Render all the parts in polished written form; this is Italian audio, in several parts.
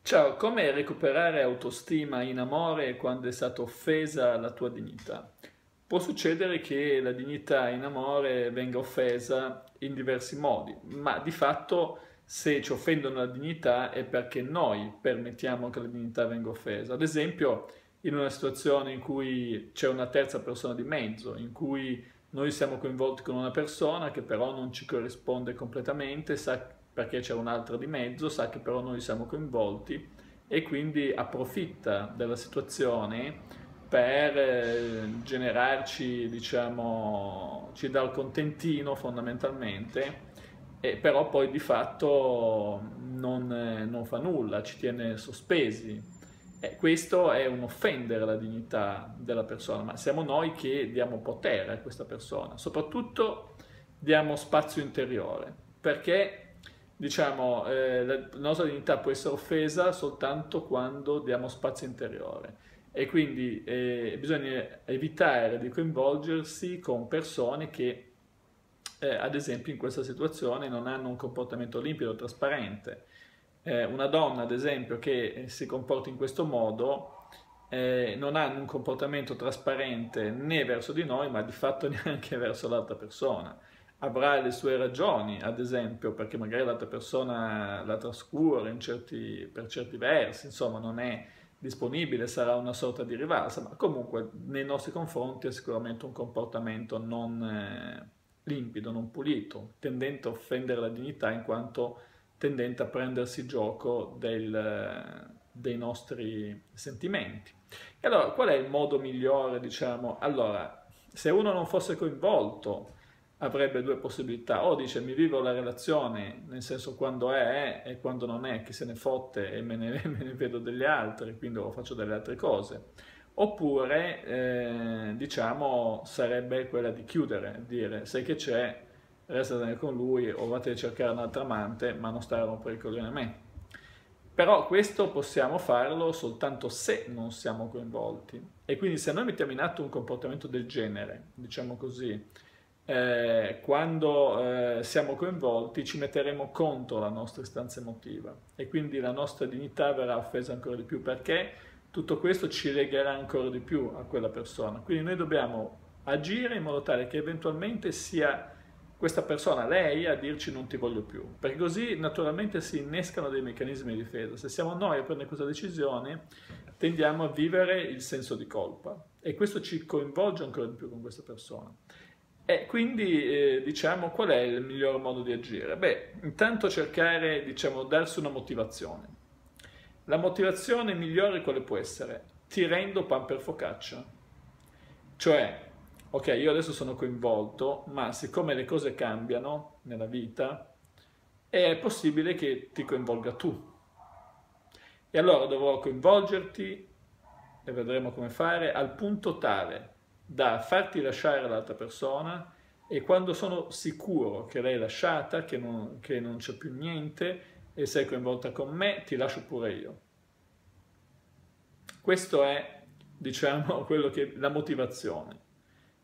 Ciao, come recuperare autostima in amore quando è stata offesa la tua dignità? Può succedere che la dignità in amore venga offesa in diversi modi, ma di fatto se ci offendono la dignità è perché noi permettiamo che la dignità venga offesa. Ad esempio, in una situazione in cui c'è una terza persona di mezzo, in cui noi siamo coinvolti con una persona che però non ci corrisponde completamente, sa perché c'è un'altra di mezzo, sa che però noi siamo coinvolti e quindi approfitta della situazione per generarci, diciamo, ci dà il contentino fondamentalmente, e però poi di fatto non fa nulla, ci tiene sospesi. E questo è un offendere la dignità della persona, ma siamo noi che diamo potere a questa persona, soprattutto diamo spazio interiore, perché diciamo la nostra dignità può essere offesa soltanto quando diamo spazio interiore e quindi bisogna evitare di coinvolgersi con persone che ad esempio in questa situazione non hanno un comportamento limpido, trasparente. Una donna, ad esempio, che si comporta in questo modo non ha un comportamento trasparente né verso di noi, ma di fatto neanche verso l'altra persona. Avrà le sue ragioni, ad esempio, perché magari l'altra persona la trascura per certi versi, insomma, non è disponibile, sarà una sorta di rivalsa, ma comunque nei nostri confronti è sicuramente un comportamento non limpido, non pulito, tendente a offendere la dignità in quanto tendente a prendersi gioco dei nostri sentimenti. E allora, qual è il modo migliore, diciamo? Allora, se uno non fosse coinvolto, avrebbe due possibilità. O dice mi vivo la relazione, nel senso quando è e quando non è, chi se ne fotte e me ne vedo degli altri, quindi faccio delle altre cose. Oppure, diciamo, sarebbe quella di chiudere, dire sai che c'è, restate con lui o vate a cercare un'altra amante, ma non stare a rompere i coglioni a me. Però questo possiamo farlo soltanto se non siamo coinvolti. E quindi se noi mettiamo in atto un comportamento del genere, diciamo così, quando siamo coinvolti ci metteremo contro la nostra istanza emotiva e quindi la nostra dignità verrà offesa ancora di più perché tutto questo ci legherà ancora di più a quella persona. Quindi noi dobbiamo agire in modo tale che eventualmente sia questa persona, lei, a dirci non ti voglio più, perché così naturalmente si innescano dei meccanismi di difesa. Se siamo noi a prendere questa decisione, tendiamo a vivere il senso di colpa e questo ci coinvolge ancora di più con questa persona. E quindi diciamo qual è il miglior modo di agire? Beh, intanto cercare, diciamo, darsi una motivazione. La motivazione migliore quale può essere? Ti rendo pan per focaccia. Cioè, ok, io adesso sono coinvolto, ma siccome le cose cambiano nella vita, è possibile che ti coinvolga tu. E allora dovrò coinvolgerti, e vedremo come fare, al punto tale da farti lasciare l'altra persona e quando sono sicuro che l'hai lasciata, che non c'è più niente e sei coinvolta con me, ti lascio pure io. Questo è, diciamo, la motivazione.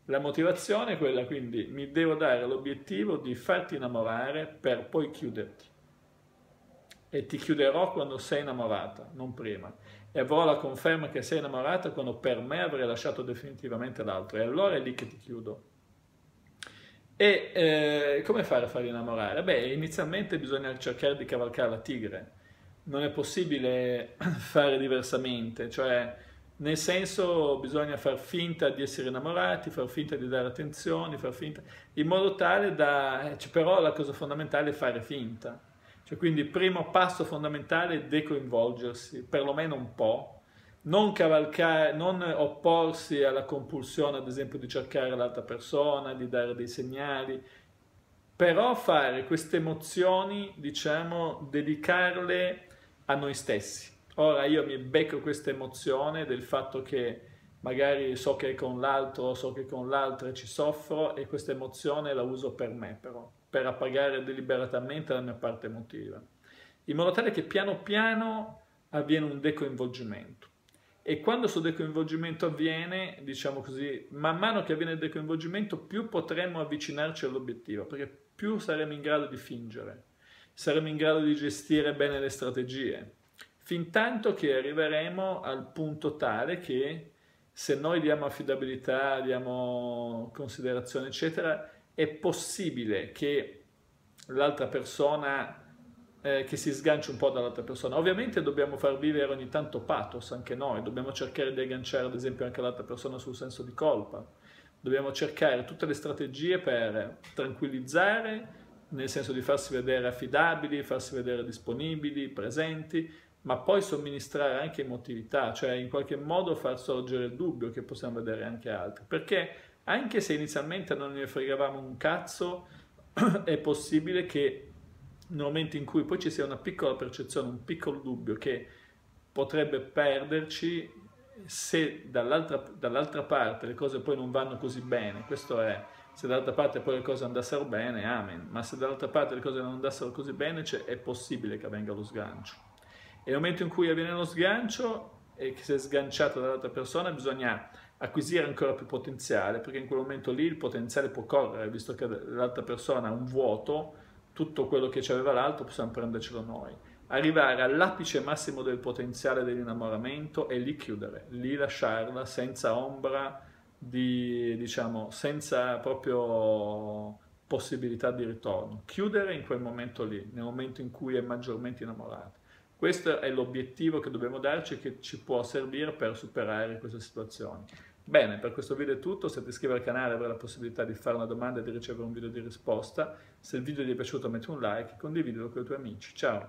La motivazione è quella, quindi mi devo dare l'obiettivo di farti innamorare per poi chiuderti. E ti chiuderò quando sei innamorata, non prima. E avrò la conferma che sei innamorata quando per me avrai lasciato definitivamente l'altro. E allora è lì che ti chiudo. E come fare a farli innamorare? Beh, inizialmente bisogna cercare di cavalcare la tigre. Non è possibile fare diversamente, cioè nel senso bisogna far finta di essere innamorati, far finta di dare attenzioni, far finta, in modo tale da... però la cosa fondamentale è fare finta. Cioè, quindi il primo passo fondamentale è decoinvolgersi, perlomeno un po', non cavalcare, non opporsi alla compulsione, ad esempio, di cercare l'altra persona, di dare dei segnali, però fare queste emozioni, diciamo, dedicarle a noi stessi. Ora io mi becco questa emozione del fatto che magari so che è con l'altro, so che con l'altra ci soffro e questa emozione la uso per me però, per appagare deliberatamente la mia parte emotiva, in modo tale che piano piano avviene un decoinvolgimento. E quando questo decoinvolgimento avviene, diciamo così, man mano che avviene il decoinvolgimento, più potremo avvicinarci all'obiettivo, perché più saremo in grado di fingere, saremo in grado di gestire bene le strategie, fin tanto che arriveremo al punto tale che se noi diamo affidabilità, diamo considerazione, eccetera, è possibile che l'altra persona, che si sganci un po' dall'altra persona. Ovviamente dobbiamo far vivere ogni tanto pathos anche noi, dobbiamo cercare di agganciare ad esempio anche l'altra persona sul senso di colpa, dobbiamo cercare tutte le strategie per tranquillizzare, nel senso di farsi vedere affidabili, farsi vedere disponibili, presenti, ma poi somministrare anche emotività, cioè in qualche modo far sorgere il dubbio che possiamo vedere anche altri, perché anche se inizialmente non ne fregavamo un cazzo, è possibile che nel momento in cui poi ci sia una piccola percezione, un piccolo dubbio che potrebbe perderci se dall'altra parte le cose poi non vanno così bene, questo è, se dall'altra parte poi le cose andassero bene, amen, ma se dall'altra parte le cose non andassero così bene, è possibile che avvenga lo sgancio. E nel momento in cui avviene lo sgancio e che si è sganciato dall'altra persona, bisogna acquisire ancora più potenziale, perché in quel momento lì il potenziale può correre, visto che l'altra persona ha un vuoto, tutto quello che c'aveva l'altro possiamo prendercelo noi. Arrivare all'apice massimo del potenziale dell'innamoramento e lì chiudere, lì lasciarla senza ombra di, diciamo, senza proprio possibilità di ritorno. Chiudere in quel momento lì, nel momento in cui è maggiormente innamorato. Questo è l'obiettivo che dobbiamo darci e che ci può servire per superare queste situazioni. Bene, per questo video è tutto. Se ti iscrivi al canale avrai la possibilità di fare una domanda e di ricevere un video di risposta. Se il video ti è piaciuto metti un like e condividilo con i tuoi amici. Ciao!